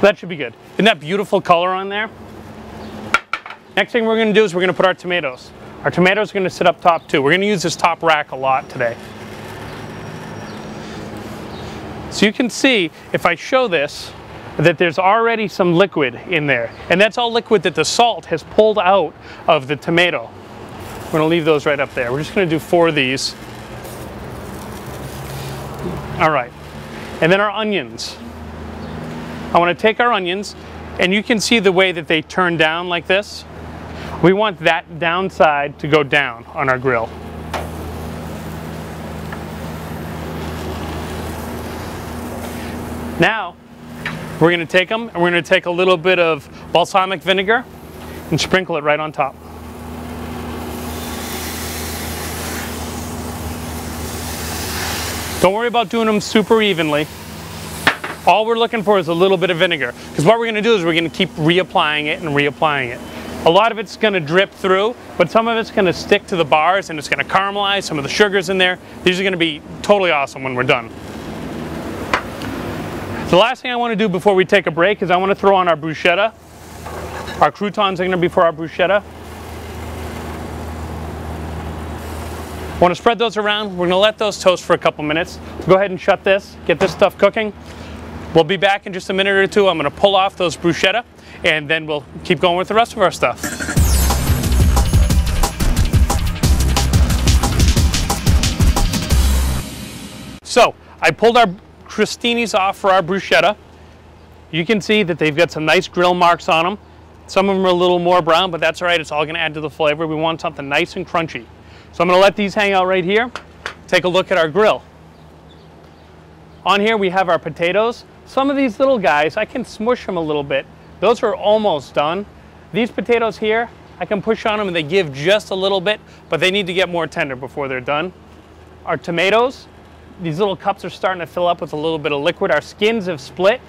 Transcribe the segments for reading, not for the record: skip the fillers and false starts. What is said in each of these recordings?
that should be good. Isn't that beautiful color on there? Next thing we're going to do is we're going to put our tomatoes. Our tomatoes are going to sit up top too. We're going to use this top rack a lot today. So you can see, if I show this, that there's already some liquid in there. And that's all liquid that the salt has pulled out of the tomato. We're going to leave those right up there. We're just going to do 4 of these. All right. And then our onions. I want to take our onions, and you can see the way that they turn down like this. We want that downside to go down on our grill. Now, we're going to take them, and we're going to take a little bit of balsamic vinegar and sprinkle it right on top. Don't worry about doing them super evenly. All we're looking for is a little bit of vinegar, because what we're going to do is we're going to keep reapplying it and reapplying it. A lot of it's going to drip through, but some of it's going to stick to the bars and it's going to caramelize. Some of the sugar's in there. These are going to be totally awesome when we're done. The last thing I want to do before we take a break is I want to throw on our bruschetta. Our croutons are going to be for our bruschetta. I want to spread those around. We're going to let those toast for a couple minutes. Go ahead and shut this, get this stuff cooking. We'll be back in just a minute or two. I'm going to pull off those bruschetta, and then we'll keep going with the rest of our stuff. So I pulled our crostinis off for our bruschetta. You can see that they've got some nice grill marks on them. Some of them are a little more brown, but that's all right. It's all going to add to the flavor. We want something nice and crunchy. So I'm going to let these hang out right here. Take a look at our grill. On here we have our potatoes. Some of these little guys, I can smush them a little bit. Those are almost done. These potatoes here, I can push on them and they give just a little bit, but they need to get more tender before they're done. Our tomatoes, these little cups are starting to fill up with a little bit of liquid. Our skins have split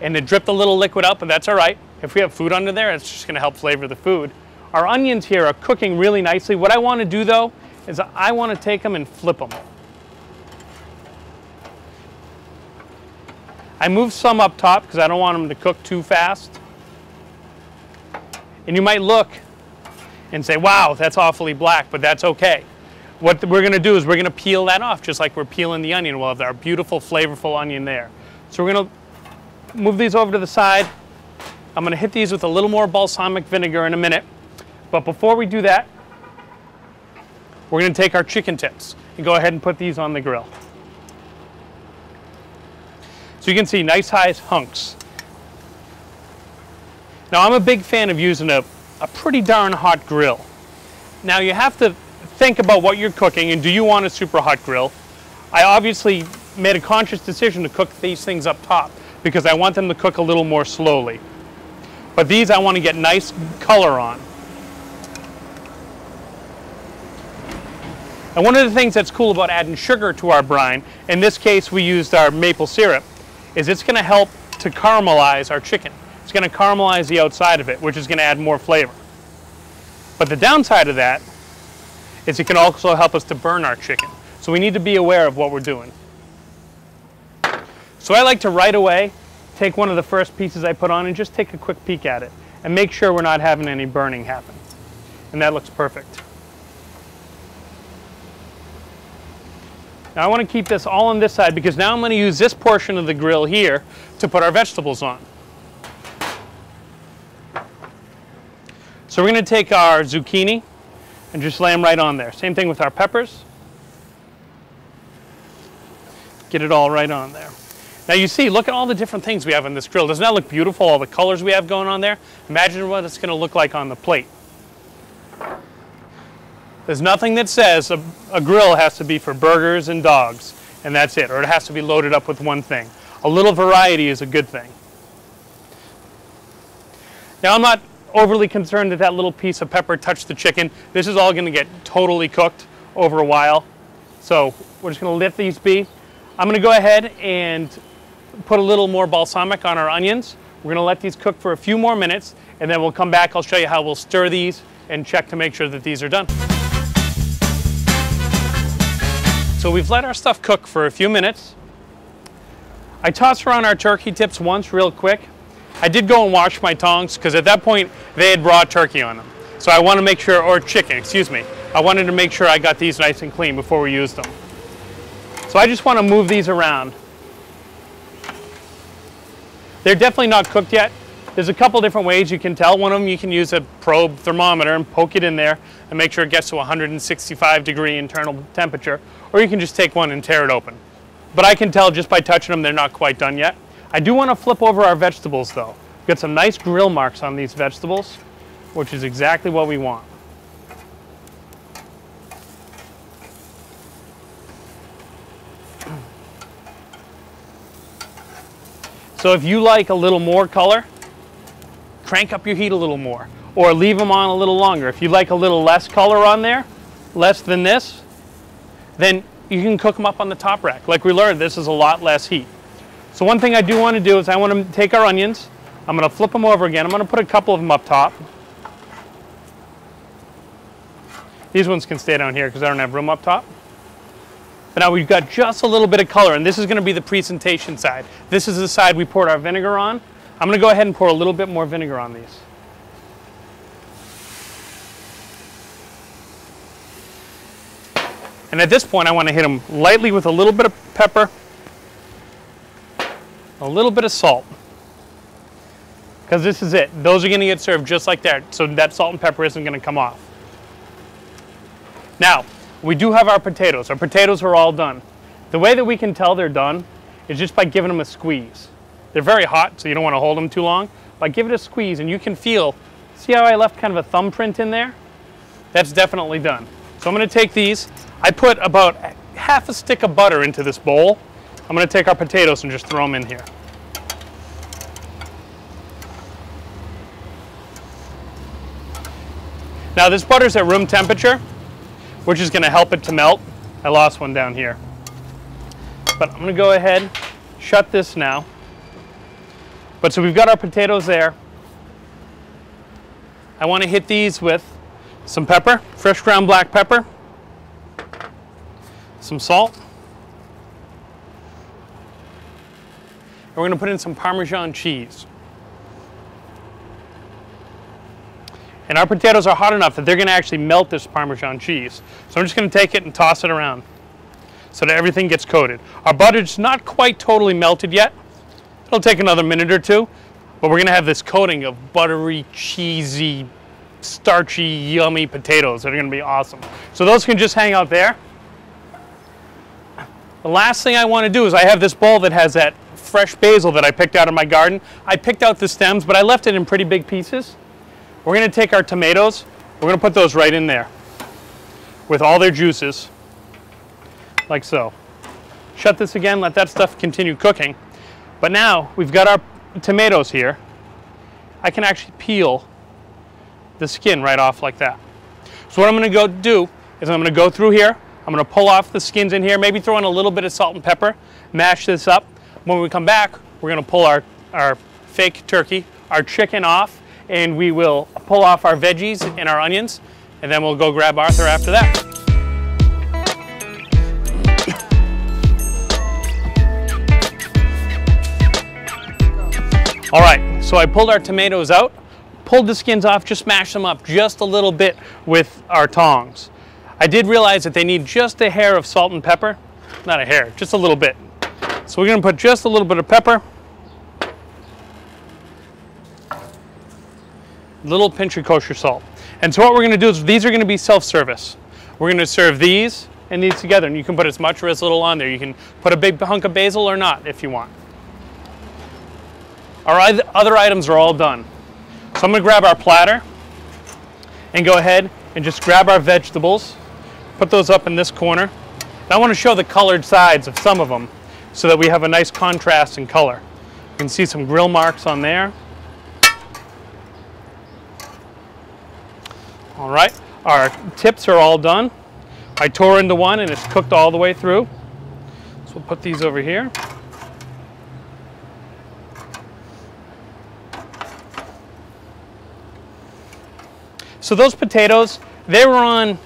and they dripped a little liquid out, but that's all right. If we have food under there, it's just going to help flavor the food. Our onions here are cooking really nicely. What I want to do though is I want to take them and flip them. I moved some up top because I don't want them to cook too fast. And you might look and say, wow, that's awfully black, but that's okay. What we're going to do is we're going to peel that off just like we're peeling the onion. We'll have our beautiful, flavorful onion there. So we're going to move these over to the side. I'm going to hit these with a little more balsamic vinegar in a minute. But before we do that, we're going to take our chicken tips and go ahead and put these on the grill. So you can see nice size hunks. Now I'm a big fan of using a pretty darn hot grill. Now you have to think about what you're cooking and do you want a super hot grill? I obviously made a conscious decision to cook these things up top because I want them to cook a little more slowly. But these I want to get nice color on. And one of the things that's cool about adding sugar to our brine, in this case we used our maple syrup, is it's going to help to caramelize our chicken. It's going to caramelize the outside of it, which is going to add more flavor. But the downside of that is it can also help us to burn our chicken. So we need to be aware of what we're doing. So I like to right away take one of the first pieces I put on and just take a quick peek at it and make sure we're not having any burning happen. And that looks perfect. Now I want to keep this all on this side because now I'm going to use this portion of the grill here to put our vegetables on. So we're going to take our zucchini and just lay them right on there. Same thing with our peppers. Get it all right on there. Now you see, look at all the different things we have on this grill. Doesn't that look beautiful, all the colors we have going on there? Imagine what it's going to look like on the plate. There's nothing that says a grill has to be for burgers and dogs, and that's it, or it has to be loaded up with one thing. A little variety is a good thing. Now I'm not overly concerned that that little piece of pepper touched the chicken. This is all going to get totally cooked over a while. So we're just going to let these be. I'm going to go ahead and put a little more balsamic on our onions. We're going to let these cook for a few more minutes, and then we'll come back. I'll show you how we'll stir these and check to make sure that these are done. So we've let our stuff cook for a few minutes. I tossed around our turkey tips once real quick, I did go and wash my tongs because at that point they had raw turkey on them. So I want to make sure, or chicken, excuse me. I wanted to make sure I got these nice and clean before we used them. So I just want to move these around. They're definitely not cooked yet. There's a couple different ways you can tell. One of them, you can use a probe thermometer and poke it in there and make sure it gets to 165-degree internal temperature, or you can just take one and tear it open. But I can tell just by touching them they're not quite done yet. I do want to flip over our vegetables though. We've got some nice grill marks on these vegetables, which is exactly what we want. So if you like a little more color, crank up your heat a little more, or leave them on a little longer. If you like a little less color on there, less than this, then you can cook them up on the top rack. Like we learned, this is a lot less heat. So one thing I do want to do is I want to take our onions, I'm going to flip them over again. I'm going to put a couple of them up top. These ones can stay down here because I don't have room up top. But now we've got just a little bit of color, and this is going to be the presentation side. This is the side we poured our vinegar on. I'm going to go ahead and pour a little bit more vinegar on these. And at this point, I want to hit them lightly with a little bit of pepper, a little bit of salt. Because this is it. Those are going to get served just like that, so that salt and pepper isn't going to come off. Now, we do have our potatoes. Our potatoes are all done. The way that we can tell they're done is just by giving them a squeeze. They're very hot, so you don't want to hold them too long. But give it a squeeze, and you can feel, see how I left kind of a thumbprint in there? That's definitely done. So I'm going to take these. I put about half a stick of butter into this bowl. I'm going to take our potatoes and just throw them in here. Now this butter's at room temperature, which is going to help it to melt. I lost one down here. But I'm going to go ahead, shut this now. But so we've got our potatoes there. I want to hit these with some pepper, fresh ground black pepper, some salt, and we're going to put in some Parmesan cheese. And our potatoes are hot enough that they're going to actually melt this Parmesan cheese. So I'm just going to take it and toss it around so that everything gets coated. Our butter's not quite totally melted yet. It'll take another minute or two, but we're going to have this coating of buttery, cheesy, starchy, yummy potatoes that are going to be awesome. So those can just hang out there. The last thing I want to do is I have this bowl that has that fresh basil that I picked out of my garden. I picked out the stems, but I left it in pretty big pieces. We're going to take our tomatoes, we're going to put those right in there with all their juices, like so. Shut this again, let that stuff continue cooking. But now we've got our tomatoes here. I can actually peel the skin right off like that. So what I'm going to go do is I'm going to go through here, I'm going to pull off the skins in here, maybe throw in a little bit of salt and pepper, mash this up. When we come back, we're going to pull our fake turkey, our chicken off, and we will pull off our veggies and our onions, and then we'll go grab Arthur after that. All right, so I pulled our tomatoes out, pulled the skins off, just mashed them up just a little bit with our tongs. I did realize that they need just a hair of salt and pepper. Not a hair, just a little bit. So we're gonna put just a little bit of pepper, little pinch of kosher salt. And so what we're going to do is these are going to be self-service. We're going to serve these and these together, and you can put as much or as little on there. You can put a big hunk of basil or not if you want. Our other items are all done. So I'm going to grab our platter and go ahead and just grab our vegetables, put those up in this corner. And I want to show the colored sides of some of them so that we have a nice contrast in color. You can see some grill marks on there. All right, our tips are all done. I tore into one and it's cooked all the way through. So we'll put these over here. So those potatoes, they were on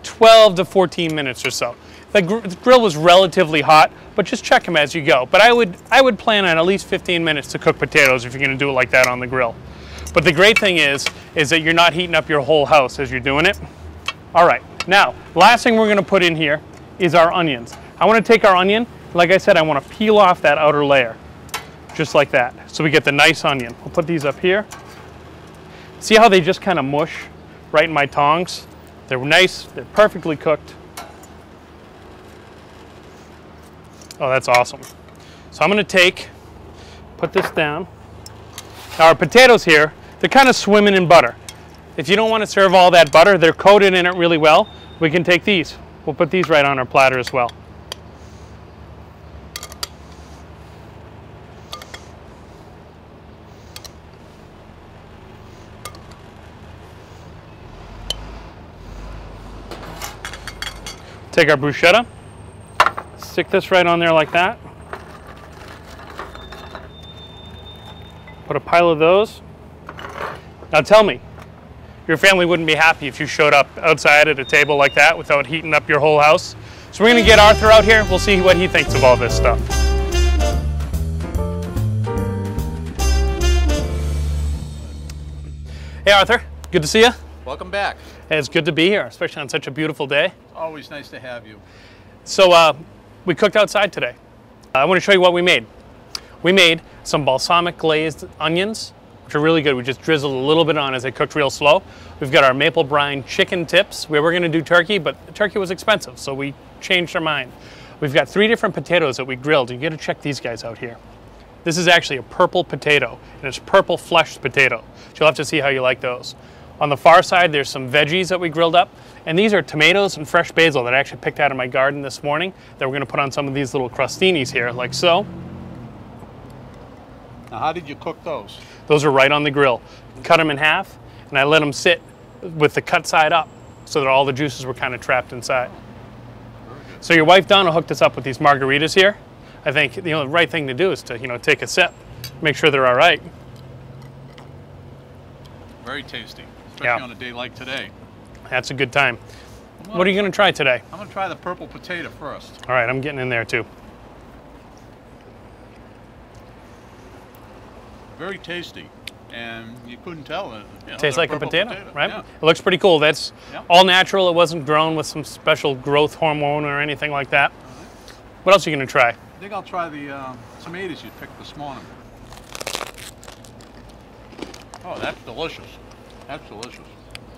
12 to 14 minutes or so. The grill was relatively hot, but just check them as you go. But I would plan on at least 15 minutes to cook potatoes if you're going to do it like that on the grill. But the great thing is that you're not heating up your whole house as you're doing it. All right, now, last thing we're going to put in here is our onions. I want to take our onion, like I said, I want to peel off that outer layer, just like that, so we get the nice onion. We'll put these up here. See how they just kind of mush right in my tongs? They're nice, they're perfectly cooked. Oh, that's awesome. So I'm going to put this down. Now our potatoes here, they're kind of swimming in butter. If you don't want to serve all that butter, they're coated in it really well. We can take these. We'll put these right on our platter as well. Take our bruschetta, stick this right on there like that. Put a pile of those. Now tell me, your family wouldn't be happy if you showed up outside at a table like that without heating up your whole house. So we're gonna get Arthur out here. We'll see what he thinks of all this stuff. Hey Arthur, good to see you. Welcome back. Hey, it's good to be here, especially on such a beautiful day. Always nice to have you. So we cooked outside today. I want to show you what we made. We made some balsamic glazed onions, which are really good. We just drizzled a little bit on as they cooked real slow. We've got our maple brine chicken tips. We were going to do turkey, but the turkey was expensive, so we changed our mind. We've got 3 different potatoes that we grilled. You got to check these guys out here. This is actually a purple potato, and it's purple fleshed potato. So you'll have to see how you like those. On the far side, there's some veggies that we grilled up, and these are tomatoes and fresh basil that I actually picked out of my garden this morning that we're going to put on some of these little crostinis here, like so. Now, how did you cook those? Those are right on the grill. Cut them in half, and I let them sit with the cut side up so that all the juices were kind of trapped inside. So your wife Donna hooked us up with these margaritas here. I think the right thing to do is to take a sip, make sure they're all right. Very tasty, especially on a day like today. That's a good time. What are you going to try today? I'm going to try the purple potato first. All right, I'm getting in there too. Very tasty, and you couldn't tell it. Tastes like a potato, right? Yeah. It looks pretty cool. That's all natural. It wasn't grown with some special growth hormone or anything like that. What else are you going to try? I think I'll try the tomatoes you picked this morning. Oh, that's delicious. That's delicious.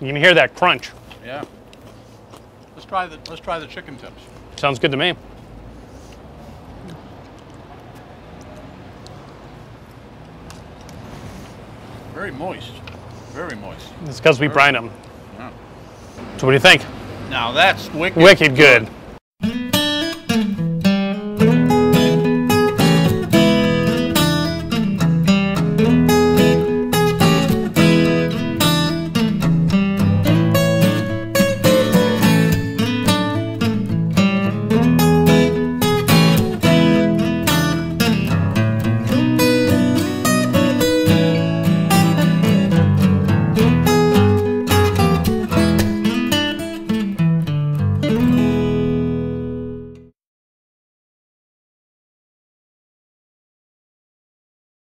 You can hear that crunch. Yeah. Let's try the chicken tips. Sounds good to me. Very moist. Very moist. It's because we brined them. Yeah. So what do you think? Now that's wicked. Wicked good.